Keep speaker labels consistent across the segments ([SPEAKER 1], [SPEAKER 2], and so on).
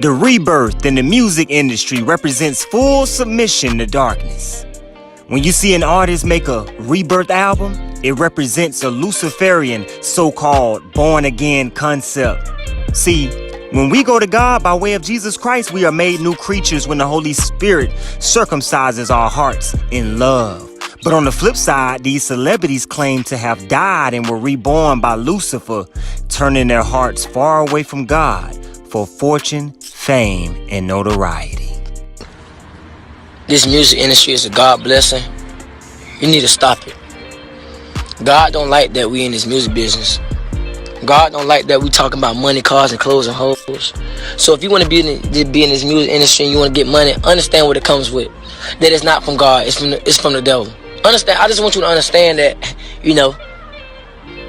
[SPEAKER 1] The rebirth in the music industry represents full submission to darkness. When you see an artist make a rebirth album, it represents a Luciferian so-called born-again concept. See, when we go to God by way of Jesus Christ, we are made new creatures when the Holy Spirit circumcises our hearts in love. But on the flip side, these celebrities claim to have died and were reborn by Lucifer, turning their hearts far away from God for fortune, fame, and notoriety.
[SPEAKER 2] This music industry is a God blessing. You need to stop it. God don't like that we in this music business. God don't like that we talking about money, cars, and clothes and hoes. So if you want to be in this music industry and you want to get money, understand what it comes with. That it's not from God, it's from the devil. Understand? I just want you to understand that, you know,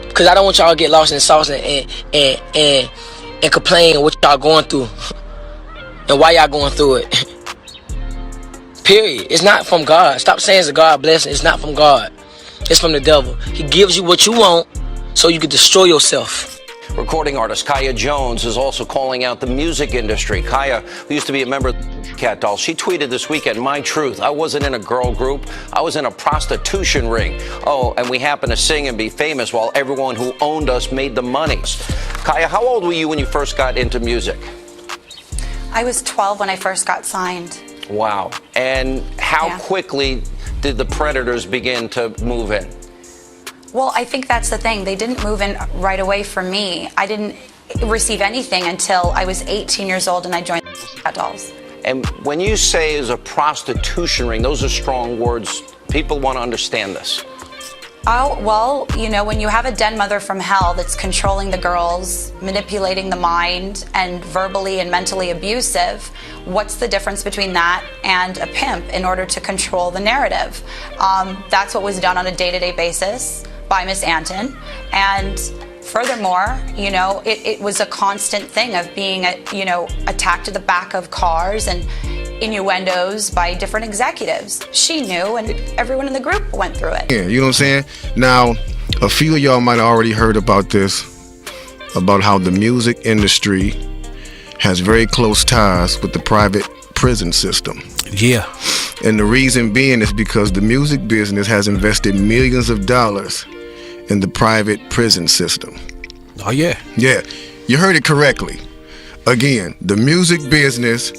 [SPEAKER 2] because I don't want y'all to get lost in the sauce and complain what y'all going through and why y'all going through it. Period. It's not from God. Stop saying it's a God blessing. It's not from God. It's from the devil. He gives you what you want so you can destroy yourself.
[SPEAKER 3] Recording artist Kaya Jones is also calling out the music industry. Kaya, who used to be a member of the Cat Dolls, she tweeted this weekend, "My truth, I wasn't in a girl group. I was in a prostitution ring. Oh, and we happened to sing and be famous while everyone who owned us made the money." Kaya, how old were you when you first got into music?
[SPEAKER 4] I was 12 when I first got signed.
[SPEAKER 3] Wow. And how quickly did the predators begin to move in?
[SPEAKER 4] Well, I think that's the thing. They didn't move in right away for me. I didn't receive anything until I was 18 years old and I joined the Cat Dolls.
[SPEAKER 3] And when you say it's a prostitution ring, those are strong words. People want to understand this.
[SPEAKER 4] Oh, well, you know, when you have a den mother from hell that's controlling the girls, manipulating the mind, and verbally and mentally abusive, what's the difference between that and a pimp in order to control the narrative? That's what was done on a day-to-day basis by Miss Anton. And furthermore, you know, it was a constant thing of being, attacked to the back of cars and innuendos by different executives. She knew, and everyone in the group went through it.
[SPEAKER 5] Yeah, you know what I'm saying? Now, a few of y'all might have already heard about this, about how the music industry has very close ties with the private prison system.
[SPEAKER 6] Yeah.
[SPEAKER 5] And the reason being is because the music business has invested millions of dollars in the private prison system.
[SPEAKER 6] Oh, yeah.
[SPEAKER 5] Yeah, you heard it correctly. Again, the music business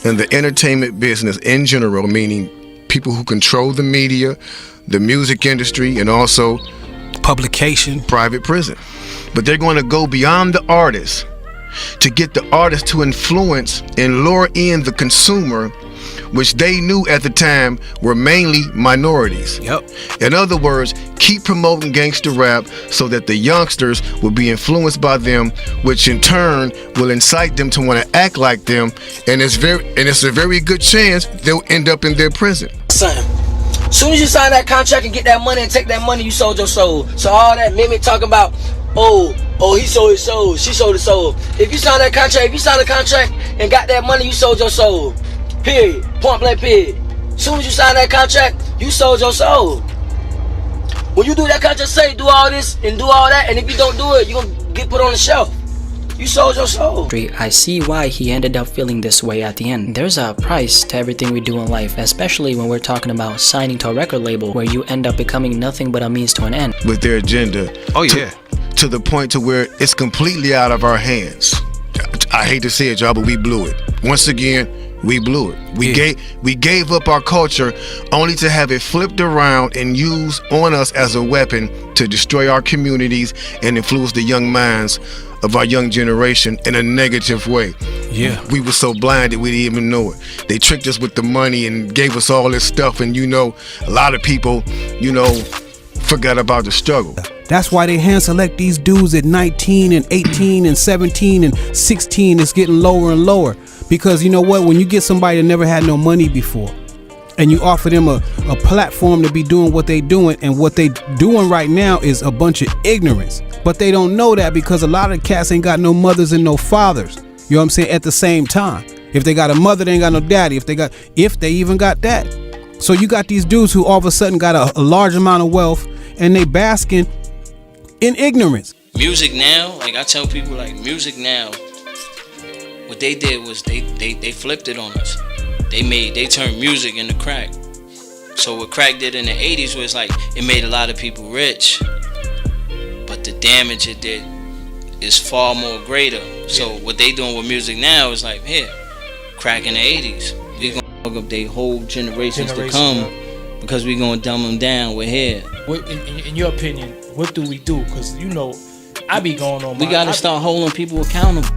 [SPEAKER 5] and the entertainment business in general, meaning people who control the media, the music industry, and also
[SPEAKER 6] publication,
[SPEAKER 5] private prison. But they're going to go beyond the artist to get the artist to influence and lure in the consumer, which they knew at the time were mainly minorities.
[SPEAKER 6] Yep.
[SPEAKER 5] In other words, keep promoting gangster rap so that the youngsters will be influenced by them, which in turn will incite them to want to act like them, and it's a very good chance they'll end up in their prison.
[SPEAKER 2] Son, as soon as you sign that contract and get that money and take that money, you sold your soul. So all that mimic talking about, oh, he sold his soul, she sold his soul. If you sign a contract and got that money, you sold your soul. Period. Point blank period. As soon as you sign that contract, you sold your soul. When you do that contract, say do all this and do all that, and if you don't do it, you're going to get put on the shelf. You sold your soul.
[SPEAKER 7] I see why he ended up feeling this way at the end. There's a price to everything we do in life, especially when we're talking about signing to a record label where you end up becoming nothing but a means to an end.
[SPEAKER 5] With their agenda.
[SPEAKER 6] Oh, yeah.
[SPEAKER 5] To the point to where it's completely out of our hands. I hate to say it, y'all, but we blew it. Once again, we blew it. We gave up our culture only to have it flipped around and used on us as a weapon to destroy our communities and influence the young minds of our young generation in a negative way.
[SPEAKER 6] Yeah.
[SPEAKER 5] We were so blinded we didn't even know it. They tricked us with the money and gave us all this stuff, and a lot of people, forgot about the struggle.
[SPEAKER 6] That's why they hand select these dudes at 19 and 18 and 17 and 16. It's getting lower and lower. Because you know what? When you get somebody that never had no money before and you offer them a platform to be doing what they doing, and what they doing right now is a bunch of ignorance. But they don't know that because a lot of cats ain't got no mothers and no fathers. You know what I'm saying? At the same time. If they got a mother, they ain't got no daddy. If they even got that. So you got these dudes who all of a sudden got a large amount of wealth and they basking in ignorance.
[SPEAKER 8] Music now, like I tell people, like music now what they did was they flipped it on us. They turned music into crack. So what crack did in the 80s was like, it made a lot of people rich, but the damage it did is far more greater. So what they doing with music now is like, here, crack in the 80s. We gonna fuck up their whole generations to come, because we gonna dumb them down with here.
[SPEAKER 9] In your opinion, what do we do? Because you know, I be going on.
[SPEAKER 8] We gotta start holding people accountable.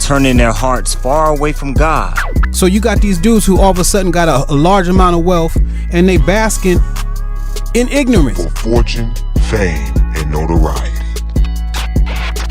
[SPEAKER 1] Turning their hearts far away from God.
[SPEAKER 6] So you got these dudes who all of a sudden got a large amount of wealth, and they basking in ignorance.
[SPEAKER 10] For fortune, fame, and notoriety.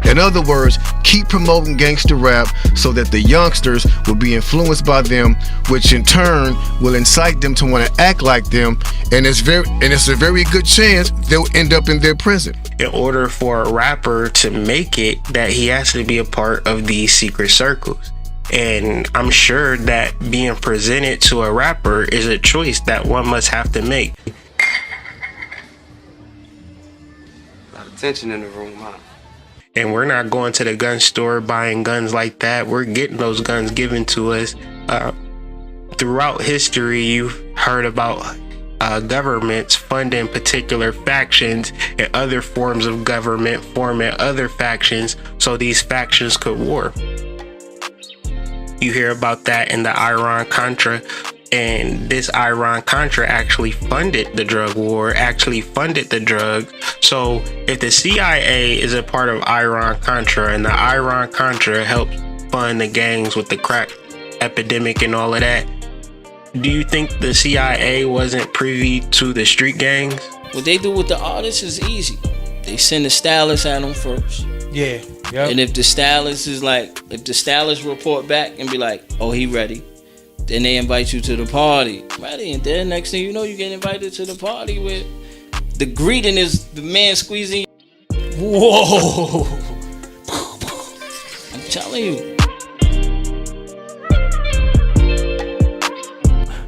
[SPEAKER 5] In other words, keep promoting gangster rap so that the youngsters will be influenced by them, which in turn will incite them to want to act like them, and it's a very good chance they'll end up in their prison.
[SPEAKER 11] In order for a rapper to make it, that he has to be a part of these secret circles. And I'm sure that being presented to a rapper is a choice that one must have to make.
[SPEAKER 12] A lot of tension in the room, huh?
[SPEAKER 11] And we're not going to the gun store buying guns like that. We're getting those guns given to us. Throughout history, you've heard about governments funding particular factions and other forms of government forming other factions so these factions could war. You hear about that in the Iran-Contra, and this Iran-Contra actually funded the drug war, actually funded the drugs. So if the CIA is a part of Iran-Contra, and the Iran-Contra helped fund the gangs with the crack epidemic and all of that, do you think the CIA wasn't privy to the street gangs?
[SPEAKER 8] What they do with the artists is easy. They send the stylist at them first.
[SPEAKER 9] Yeah. Yep.
[SPEAKER 8] And if the stylist report back and be like, oh, he ready, then they invite you to the party. Ready, and then next thing you know, you get invited to the party with the greeting is the man squeezing.
[SPEAKER 9] Whoa!
[SPEAKER 8] I'm telling you.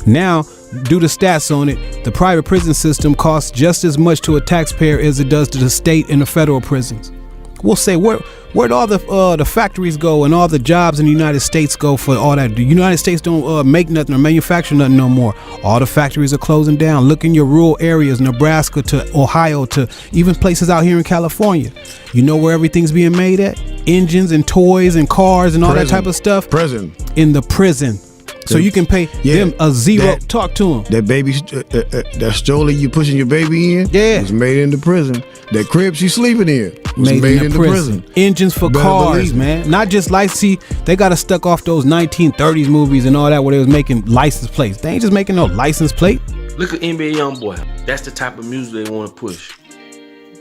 [SPEAKER 6] Now, do the stats on it, the private prison system costs just as much to a taxpayer as it does to the state and the federal prisons. We'll say, where'd all the factories go and all the jobs in the United States go for all that? The United States don't make nothing or manufacture nothing no more. All the factories are closing down. Look in your rural areas, Nebraska to Ohio to even places out here in California. You know where everything's being made at? Engines and toys and cars and all that type of stuff.
[SPEAKER 5] Prison.
[SPEAKER 6] In the prison. So you can pay them a zero. Talk to them.
[SPEAKER 5] That baby, that stroller you pushing your baby in, was made in the prison. That crib she's sleeping in was made in the prison.
[SPEAKER 6] Engines for cars, man. Not just license. See, they got us stuck off those 1930s movies and all that where they was making license plates. They ain't just making no license plate.
[SPEAKER 13] Look at NBA YoungBoy. That's the type of music they want to push.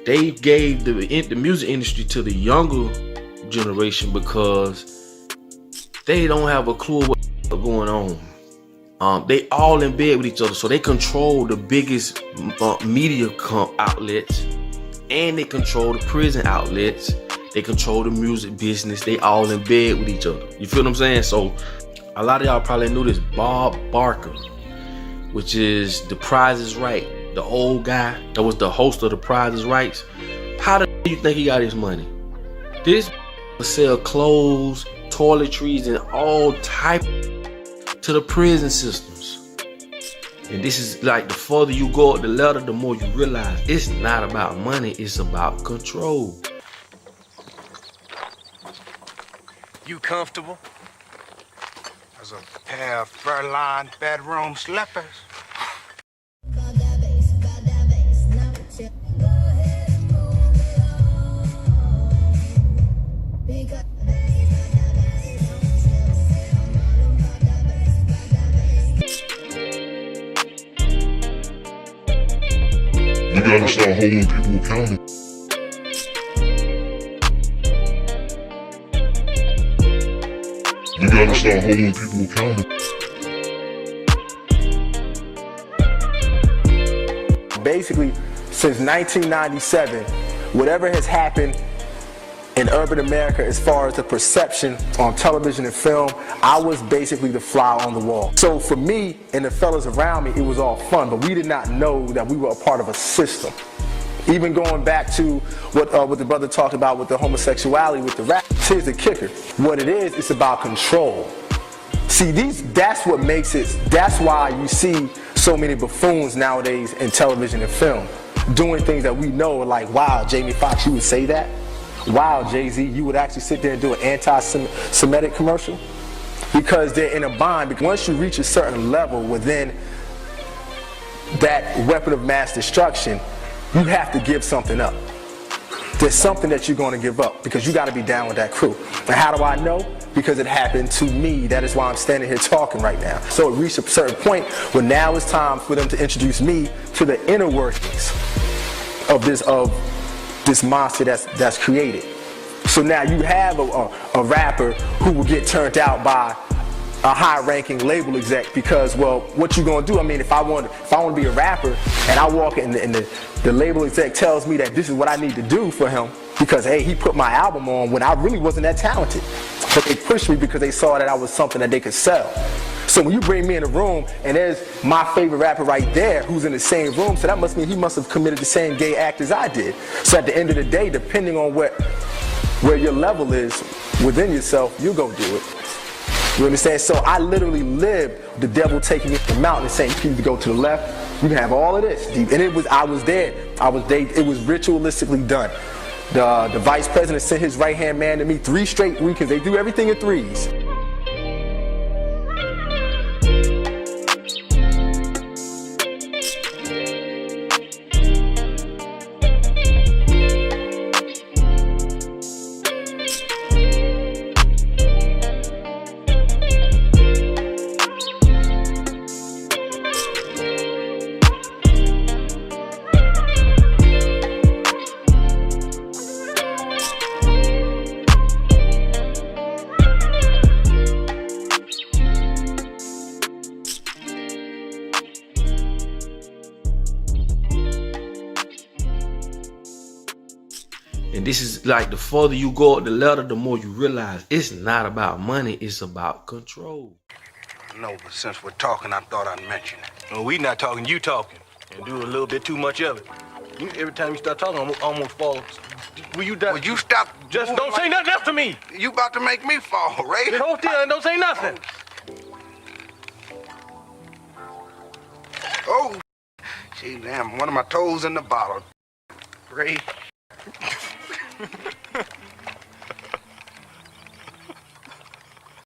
[SPEAKER 13] They gave the music industry to the younger generation because they don't have a clue what's going on. They all in bed with each other, so they control the biggest media outlets, and they control the prison outlets. They control the music business. They all in bed with each other. You feel what I'm saying? So a lot of y'all probably knew this Bob Barker, which is The Price is Right, the old guy that was the host of The Price is Right. How do you think he got his money? This sell clothes, toiletries, and all type to the prison systems. And this is like, the further you go up the ladder, the more you realize it's not about money, it's about control.
[SPEAKER 14] You comfortable? As a pair of fur-lined bedroom slippers.
[SPEAKER 10] You gotta start holding people accountable. You gotta start holding people accountable.
[SPEAKER 15] Basically, since 1997, whatever has happened in urban America as far as the perception on television and film, I was basically the fly on the wall. So for me and the fellas around me, it was all fun, but we did not know that we were a part of a system. Even going back to what the brother talked about with the homosexuality, with the rap, here's the kicker. What it is, it's about control. See, that's what makes it, that's why you see so many buffoons nowadays in television and film, doing things that we know are like, wow, Jamie Foxx, you would say that? Wow, Jay-Z, you would actually sit there and do an anti-Semitic commercial? Because they're in a bind. Because once you reach a certain level within that weapon of mass destruction, you have to give something up. There's something that you're going to give up because you got to be down with that crew. And how do I know? Because it happened to me. That is why I'm standing here talking right now. So it reached a certain point where now it's time for them to introduce me to the inner workings of this monster that's created. So now you have a rapper who will get turned out by a high-ranking label exec because, well, what you gonna do? I mean, if I want to be a rapper and I walk in and the label exec tells me that this is what I need to do for him because, hey, he put my album on when I really wasn't that talented. But they pushed me because they saw that I was something that they could sell. So when you bring me in a room and there's my favorite rapper right there who's in the same room, so that must mean he must have committed the same gay act as I did. So at the end of the day, depending on where your level is within yourself, you go do it. You understand? So I literally lived the devil taking me to the mountain and saying, you need to go to the left, you can have all of this. And I was there. It was ritualistically done. The vice president sent his right-hand man to me 3 straight weekends. They do everything in 3s.
[SPEAKER 13] And this is like the further you go up the ladder, the more you realize it's not about money, it's about control.
[SPEAKER 14] No, but since we're talking, I thought I'd mention it. Well, we not talking, you talking. And do a little bit too much of it. Every time you start talking, I almost fall. Will you die?
[SPEAKER 16] Will you stop?
[SPEAKER 14] Just don't say nothing else to me.
[SPEAKER 16] You about to make me fall, Ray.
[SPEAKER 14] Just hold still and don't say nothing.
[SPEAKER 16] Oh, gee, damn, one of my toes in the bottle. Ray.